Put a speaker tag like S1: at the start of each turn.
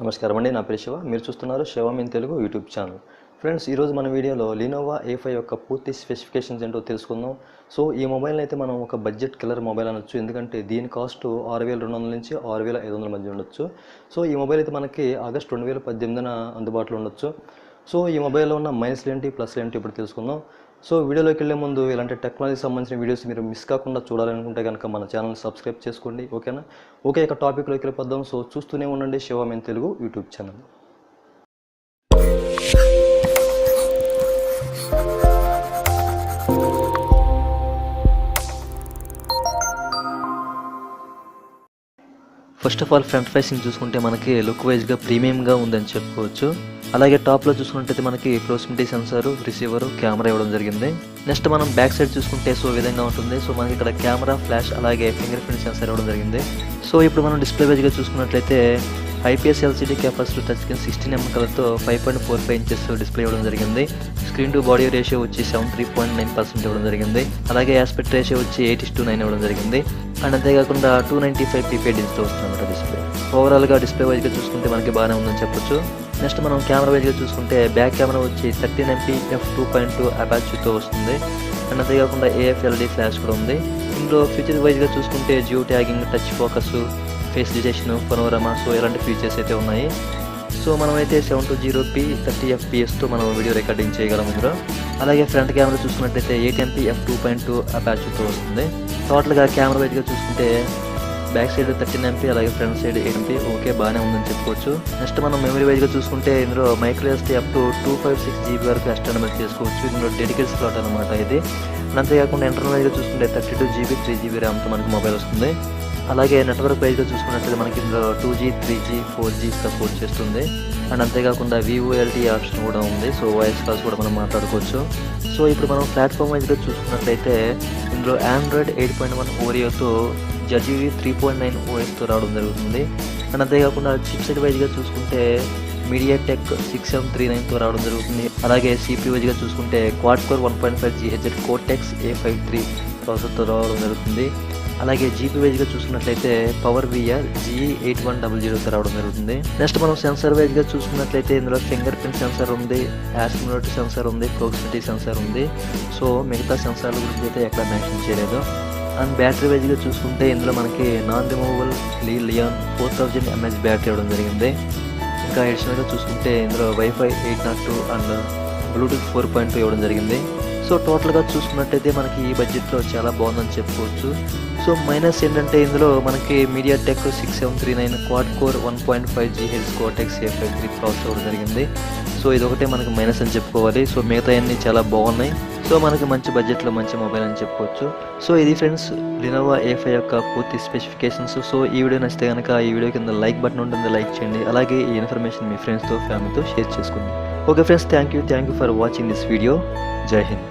S1: నమస్కారం అండి, నా పేరు శివ. మీరు చూస్తున్నారు శివమిన్ తెలుగు యూట్యూబ్ ఛానల్. ఫ్రెండ్స్, ఈరోజు మన వీడియోలో Lenovo A5 యొక్క పూర్తి స్పెసిఫికేషన్స్ ఏంటో తెలుసుకుందాం. సో ఈ మొబైల్ అయితే మనం ఒక బడ్జెట్ కిల్లర్ మొబైల్ అనొచ్చు, ఎందుకంటే దీని కాస్ట్ 6200 నుంచి 6500 మధ్య ఉండొచ్చు. సో ఈ మొబైల్ అయితే మనకి ఆగస్ట్ 2018న అందుబాటులో ఉండొచ్చు. సో ఈ మొబైల్లో ఉన్న మైనస్లు ఏంటి, ప్లస్లు ఏంటి ఇప్పుడు తెలుసుకుందాం. సో వీడియోలోకి వెళ్ళే ముందు ఇలాంటి టెక్నాలజీకి సంబంధించిన వీడియోస్ మీరు మిస్ కాకుండా చూడాలనుకుంటే కనుక మన ఛానల్ సబ్స్క్రైబ్ చేసుకోండి, ఓకేనా? ఓకే, ఇక టాపిక్లోకి వెళ్ళిపోద్దాం. సో చూస్తూనే ఉండండి శివమిన్ Telugu YouTube channel. First of all front facing చూసుకుంటే మనకి లుక్ వైజ్గా ప్రీమియంగా ఉందని చెప్పుకోవచ్చు. అలాగే టాప్లో చూసుకున్నట్టయితే మనకి ప్రాక్సిమిటీ సెన్సారు, రిసీవరు, కెమెరా ఇవ్వడం జరిగింది. నెక్స్ట్ మనం బ్యాక్ సైడ్ చూసుకుంటే సో విధంగా ఉంటుంది. సో మనకి ఇక్కడ కెమెరా, ఫ్లాష్, అలాగే ఫింగర్ ప్రింట్ సెన్సార్ ఇవ్వడం జరిగింది. సో ఇప్పుడు మనం డిస్ప్లే వైజ్గా చూసుకున్నట్లయితే IPS LCD capacity touch screen 16mm కలర్తో 5.45 ఇంచెస్ డిస్ప్లే ఇవ్వడం జరిగింది. స్క్రీన్ టు బాడీ రేషియో వచ్చి 73.9% ఇవ్వడం జరిగింది. అలాగే ఆస్పెక్ట్ రేషియో వచ్చి 8:9 ఇవ్వడం జరిగింది. అండ్ అంతేకాకుండా 295 ppi డిస్ప్లే వస్తుందన్నమాట డిస్ప్లే. ఓవరాల్గా డిస్ప్లే వైజ్గా చూసుకుంటే మనకి బాగానే ఉందని చెప్పొచ్చు. నెక్స్ట్ మనం కెమెరా వైజ్గా చూసుకుంటే బ్యాక్ కెమెరా వచ్చి 13MP f2.2 అపాచ్యూతో వస్తుంది. అండ్ అంతేకాకుండా AF/LD ఫ్లాష్ కూడా ఉంది. ఇందులో ఫీచర్ వైజ్గా చూసుకుంటే geo tagging, touch focus, face detection, panorama, so ఇలాంటి ఫీచర్స్ అయితే ఉన్నాయి. సో మనమైతే 720p 30fps మనం వీడియో రికార్డింగ్ చేయగలం ఇందులో. అలాగే ఫ్రంట్ కెమెరా చూసుకున్నట్లయితే 8MP f2.2 అపాచ్యూతో వస్తుంది. టోటల్గా కెమెరా వైజ్గా చూసుకుంటే బ్యాక్ సైడ్ 13MP, అలాగే ఫ్రంట్ సైడ్ 8MP. ఓకే, బాగానే ఉందని చెప్పుకోవచ్చు. నెక్స్ట్ మనం మెమరీ వైజ్గా చూసుకుంటే ఇందులో micro SD up to 256GB వరకు ఎక్స్టర్నబుల్ చేసుకోవచ్చు. ఇందులో డెడికేట్ స్లాట్ అనమాట ఇది. అంతేకాకుండా ఇంటర్నల్ వైజ్గా చూసుకుంటే 32GB 3GB ర్యామ్తో మనకి మొబైల్ వస్తుంది. అలాగే నెట్వర్క్ వైజ్గా చూసుకున్నట్లయితే మనకి ఇందులో 2G, 3G, 4G సపోర్ట్ చేస్తుంది. అండ్ అంతేకాకుండా VoLTE ఆప్షన్ కూడా ఉంది. సో వాయిస్ కాల్స్ కూడా మనం మాట్లాడుకోవచ్చు. సో ఇప్పుడు మనం ప్లాట్ఫామ్ వైజ్గా చూసుకున్నట్లయితే ఇందులో Android 8.1 ఓరియోతో ZUV 3.9 OSతో రావడం జరుగుతుంది. అండ్ అంతేకాకుండా చిప్ సెట్ వైజ్గా చూసుకుంటే MediaTek 6739తో రావడం జరుగుతుంది. అలాగే CPU వైజ్గా చూసుకుంటే quad core 1.5 GHz Cortex A53 ప్రాసెసర్తో రావడం జరుగుతుంది. అలాగే GPU వైజ్గా చూసుకున్నట్లయితే పవర్ VR GE8100తో రావడం జరుగుతుంది. నెక్స్ట్ మనం సెన్సార్ వైజ్గా చూసుకున్నట్లయితే ఇందులో ఫింగర్ ప్రింట్ సెన్సార్ ఉంది, యాసిమోట్ సెన్సార్ ఉంది, ప్రాక్సిమిటీ సెన్సార్ ఉంది. సో మిగతా సెన్సార్ల గురించి అయితే ఎక్కడ మెన్షన్ చేయలేదు. అండ్ బ్యాటరీ వైజ్గా చూసుకుంటే ఇందులో మనకి non removable Li-ion 4000 mAh battery ఇవ్వడం జరిగింది. ఇంకా అడిషనల్గా చూసుకుంటే ఇందులో వైఫై 802 అండ్ బ్లూటూత్ 4.2 ఇవ్వడం జరిగింది. సో టోటల్గా చూసుకున్నట్టయితే మనకి ఈ బడ్జెట్లో చాలా బాగుందని చెప్పుకోవచ్చు. సో మైనస్ ఏంటంటే ఇందులో మనకి MediaTek 6739 quad core 1.5 GHz Cortex A53 processor ఇవ్వడం జరిగింది. సో ఇదొకటే మనకి మైనస్ అని చెప్పుకోవాలి. సో మిగతా అన్నీ చాలా బాగున్నాయి. సో మనకి మంచి బడ్జెట్లో మంచి మొబైల్ అని చెప్పుకోవచ్చు. సో ఇది ఫ్రెండ్స్ Lenovo A5 యొక్క పూర్తి స్పెసిఫికేషన్స్. సో ఈ వీడియో నచ్చితే కనుక ఈ వీడియో కింద లైక్ బటన్ ఉంటుంది, లైక్ చేయండి. అలాగే ఈ ఇన్ఫర్మేషన్ మీ ఫ్రెండ్స్తో, ఫ్యామిలీతో షేర్ చేసుకోండి. Okay friends, thank you for watching this video. జై హింద్.